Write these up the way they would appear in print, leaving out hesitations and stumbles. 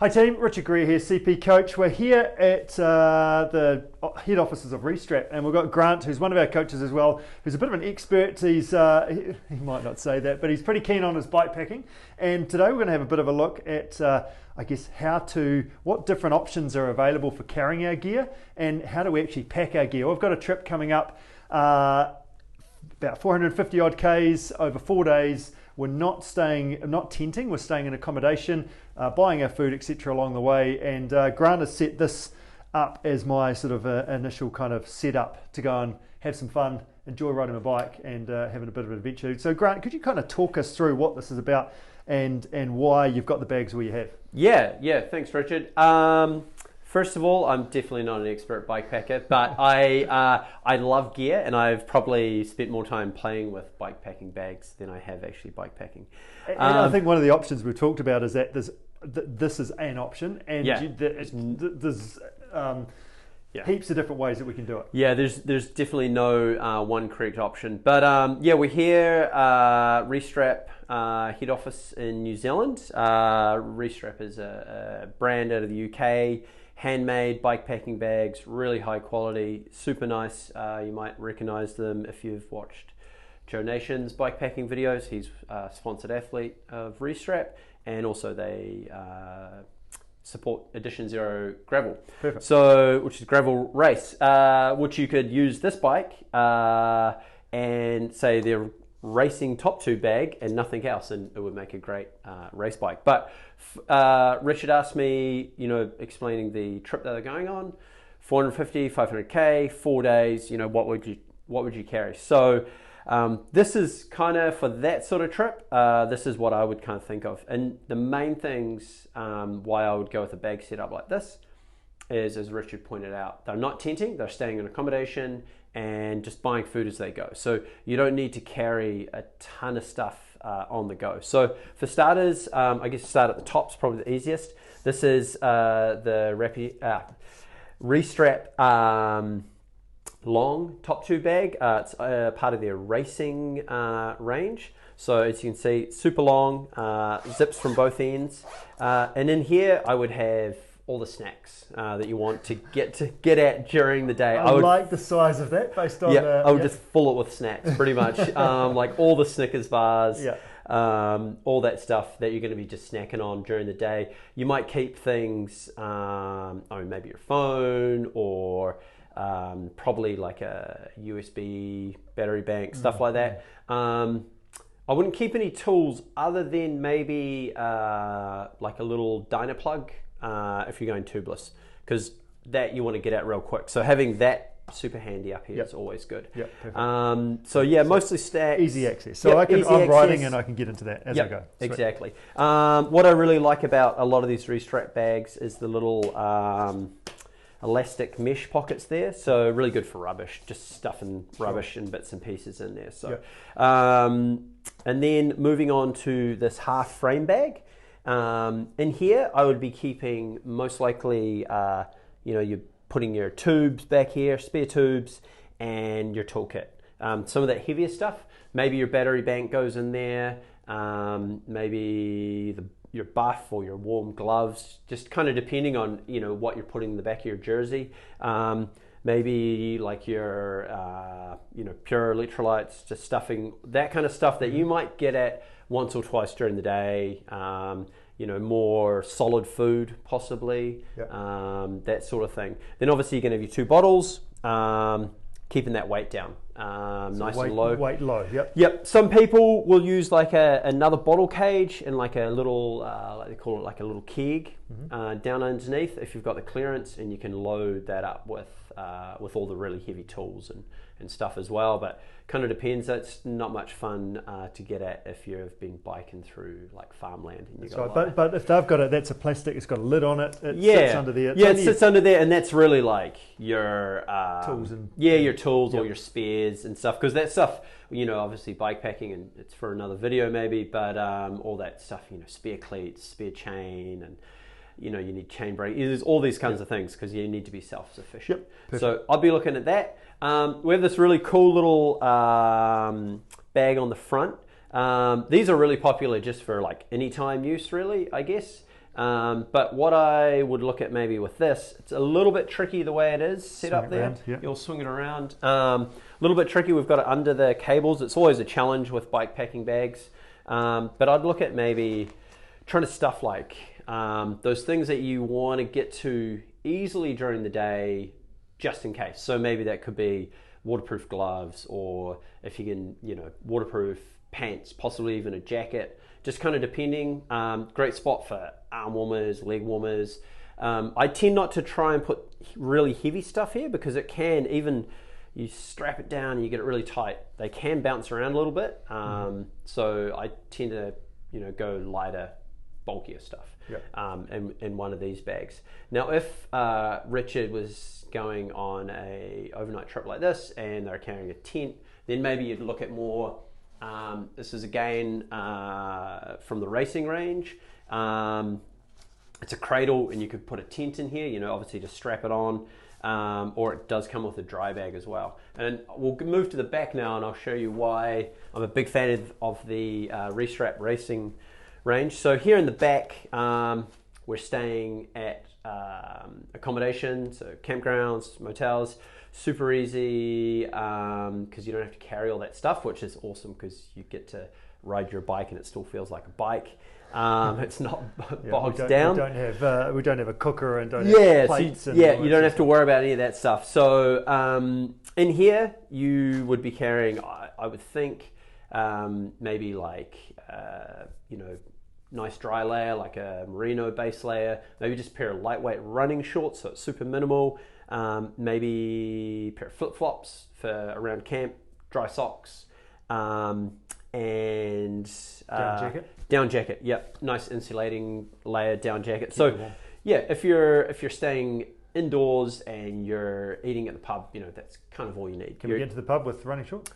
Hi team, Richard Greer here, CP Coach. We're here at the head offices of Restrap, and we've got Grant, who's one of our coaches as well, who's a bit of an expert. He might not say that, but he's pretty keen on his bike packing. And today we're going to have a bit of a look at, I guess, what different options are available for carrying our gear, and how do we actually pack our gear. We've got a trip coming up, about 450 odd Ks over 4 days. We're not tenting, we're staying in accommodation, buying our food, etc. along the way. And Grant has set this up as my sort of initial kind of setup to go and have some fun, enjoy riding my bike and having a bit of an adventure. So Grant, could you kind of talk us through what this is about and why you've got the bags where you have? Yeah, thanks Richard. First of all, I'm definitely not an expert bike packer, but I love gear, and I've probably spent more time playing with bike packing bags than I have actually bike packing. And I think one of the options we've talked about is that this is an option, and there's heaps of different ways that we can do it. Yeah, there's definitely no one correct option, but we're here, Restrap head office in New Zealand. Restrap is a brand out of the UK. Handmade bike packing bags, really high quality, super nice. You might recognize them if you've watched Joe Nation's bike packing videos. He's a sponsored athlete of Restrap, and also they support Edition Zero Gravel. Perfect. So, which is gravel race, which you could use this bike and say they're racing top two bag and nothing else, and it would make a great race bike. But Richard asked me, explaining the trip that they're going on, 450, 500k, 4 days, what would you carry? So this is kind of for that sort of trip. This is what I would kind of think of, and the main things why I would go with a bag setup like this is, as Richard pointed out, they're not tenting, they're staying in accommodation and just buying food as they go. So you don't need to carry a ton of stuff on the go. So for starters, I guess start at the top is probably the easiest. This is the Restrap long top two bag. It's part of their racing range. So as you can see, super long, zips from both ends. And in here, I would have all the snacks that you want to get at during the day. I like the size of that based on I would just fill it with snacks pretty much. Like all the Snickers bars, all that stuff that you're going to be just snacking on during the day. You might keep things, maybe your phone, or probably like a USB battery bank, stuff like that. I wouldn't keep any tools other than maybe like a little dyno plug if you're going tubeless, because that you want to get at real quick. So having that super handy up here is always good. Mostly stacked. Easy access. So I'm riding and I can get into that as I go. Sweet. Exactly. What I really like about a lot of these Restrap bags is the little elastic mesh pockets there. So really good for rubbish, just stuffing rubbish and bits and pieces in there. So, and then moving on to this half frame bag. In here, I would be keeping most likely, you're putting your tubes back here, spare tubes, and your toolkit. Some of that heavier stuff, maybe your battery bank goes in there, maybe your buff or your warm gloves, just kind of depending on what you're putting in the back of your jersey. Maybe like your pure electrolytes, just stuffing that kind of stuff that you might get at once or twice during the day. More solid food possibly, that sort of thing. Then obviously you're going to have your 2 bottles, keeping that weight down, nice and low. Weight low, Yep. Some people will use like another bottle cage and like a little, like they call it like a little keg down underneath if you've got the clearance, and you can load that up with all the really heavy tools and stuff as well. But kind of depends. That's not much fun to get at if you've been biking through like farmland. And that's right. But if they've got it, that's a plastic. It's got a lid on it. It sits under there. It sits under there, and that's really like your tools and your tools or your spares and stuff. Because that stuff, obviously bike packing, and it's for another video maybe. But all that stuff, spare cleats, spare chain, and you need chain brake. There's all these kinds of things because you need to be self-sufficient. So I'll be looking at that. We have this really cool little bag on the front. These are really popular just for like anytime use, really, I guess. But what I would look at maybe with this, it's a little bit tricky the way it is set Swing up it there. around, yeah. You'll swing it around. A little bit tricky. We've got it under the cables. It's always a challenge with bike packing bags. But I'd look at maybe trying to stuff like those things that you want to get to easily during the day, just in case. So maybe that could be waterproof gloves, or if you can, waterproof pants, possibly even a jacket, just kind of depending. Great spot for arm warmers, leg warmers. I tend not to try and put really heavy stuff here, because it can, even you strap it down and you get it really tight, they can bounce around a little bit. So I tend to, go lighter, bulkier stuff in one of these bags. Now, if Richard was going on a overnight trip like this and they're carrying a tent, then maybe you'd look at more. This is again from the racing range. It's a cradle, and you could put a tent in here, obviously to strap it on, or it does come with a dry bag as well. And we'll move to the back now, and I'll show you why I'm a big fan of the Restrap racing range. So here in the back, we're staying at accommodation, so campgrounds, motels. Super easy, because you don't have to carry all that stuff, which is awesome, because you get to ride your bike and it still feels like a bike. It's not bogged down. We don't have a cooker and don't have plates. You don't have to worry about any of that stuff. So in here, you would be carrying, I would think, maybe like nice dry layer, like a merino base layer. Maybe just a pair of lightweight running shorts, so it's super minimal. Maybe a pair of flip-flops for around camp, dry socks, and down jacket. Yep, nice insulating layer down jacket. So if you're staying indoors and you're eating at the pub, that's kind of all you need. Can we get to the pub with running shorts?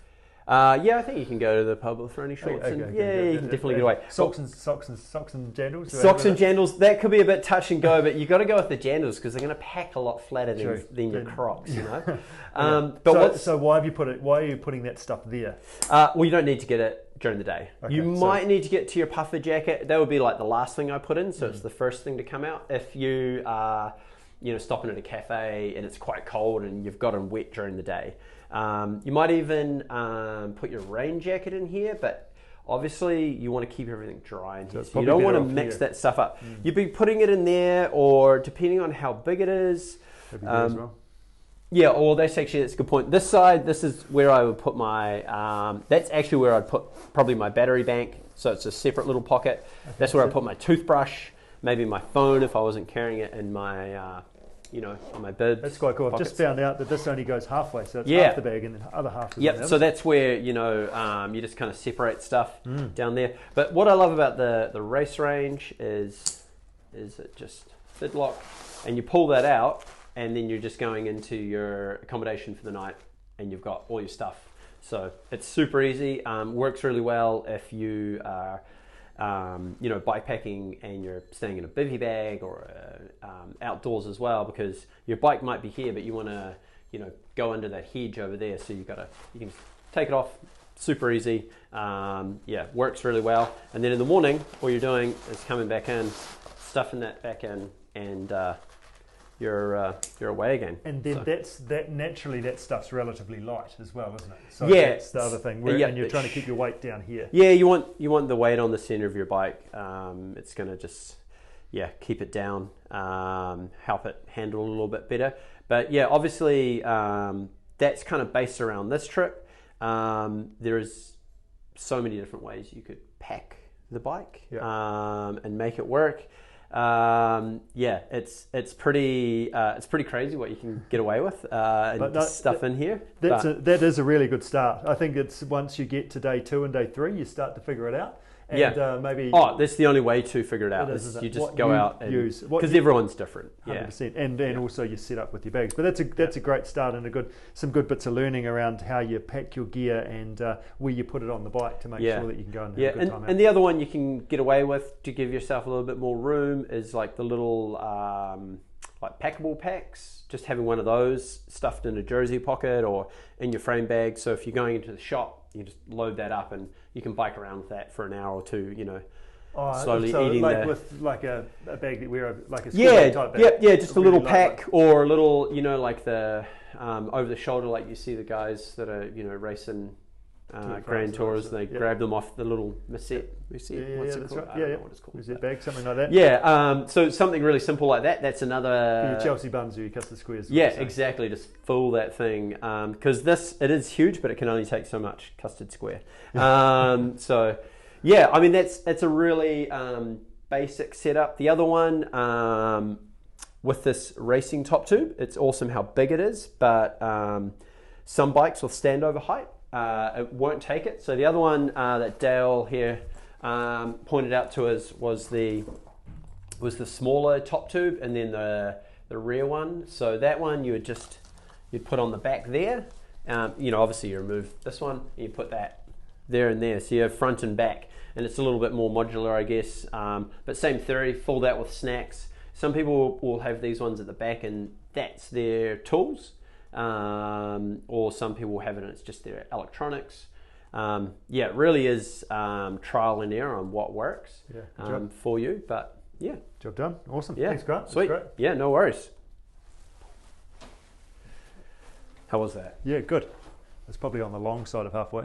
I think you can go to the pub with running shorts. You can definitely get away. Socks and jandals. Socks and jandals, that could be a bit touch and go, but you got to go with the jandals, because they're going to pack a lot flatter than your Crocs. So why are you putting that stuff there? Well, you don't need to get it during the day. You might need to get to your puffer jacket. That would be like the last thing I put in. So it's the first thing to come out. If you are, stopping at a cafe and it's quite cold and you've got them wet during the day. You might even put your rain jacket in here, but obviously you want to keep everything dry in here. So you don't want to mix that stuff up. You'd be putting it in there, or depending on how big it is. As well. Yeah, or that's a good point. This side, this is where I would put my, that's actually where I'd put probably my battery bank. So it's a separate little pocket. That's where I put my toothbrush, maybe my phone if I wasn't carrying it in my, on my bib. That's quite cool. I've just found out that this only goes halfway, so it's half the bag and the other half is on the so that's where, you just kind of separate stuff down there. But what I love about the race range is it just fidlock, and you pull that out, and then you're just going into your accommodation for the night, and you've got all your stuff. So it's super easy. Works really well if you are bikepacking and you're staying in a bivy bag, or outdoors as well, because your bike might be here, but you want to, go under that hedge over there. So you can take it off, super easy. Works really well. And then in the morning, all you're doing is coming back in, stuffing that back in, and you're away again. And then naturally that stuff's relatively light as well, isn't it? So yeah, that's the other thing. And you're trying to keep your weight down here. Yeah, you want the weight on the center of your bike. It's going to just keep it down, help it handle a little bit better. But obviously that's kind of based around this trip. There is so many different ways you could pack the bike and make it work. It's pretty crazy what you can get away with stuff in here. That is a really good start. I think it's once you get to day 2 and day 3, you start to figure it out. And maybe that's the only way to figure it out. You just go out and use, because everyone's different. 100%. And also you set up with your bags. But that's a great start, and some good bits of learning around how you pack your gear and where you put it on the bike to make sure that you can go and have a good time out. And the other one you can get away with to give yourself a little bit more room is like the little like packable packs. Just having one of those stuffed in a jersey pocket or in your frame bag. So if you're going into the shop, you just load that up and you can bike around with that for an hour or two, slowly so eating like the... with like a bag that you wear, like a school Yeah, bag type bag. yeah, just a little Really pack lightweight. or a little, you know, like the over the shoulder, like you see the guys that are, you know, racing Grand Tours, they grab them off the little Musette. What's it that's called? right. I don't know what it's called. Is it bag, something like that? Yeah, so something really simple like that. That's another... For your Chelsea buns or your custard squares. Yeah, exactly. Just fill that thing. Because it is huge, but it can only take so much custard square. So, yeah, I mean, that's a really basic setup. The other one, with this racing top tube, it's awesome how big it is, but some bikes with standover height, it won't take it. So the other one that Dale here pointed out to us was the smaller top tube, and then the rear one. So that one you'd put on the back there. You know, obviously you remove this one and you put that there and there. So you have front and back, and it's a little bit more modular, I guess. But same theory, fill that with snacks. Some people will have these ones at the back and that's their tools. Or some people have it and it's just their electronics. Yeah, it really is trial and error on what works for you. But yeah. Job done. Awesome. Yeah. Thanks, Grant. Sweet. That's great. Yeah, no worries. How was that? Yeah, good. It's probably on the long side of halfway.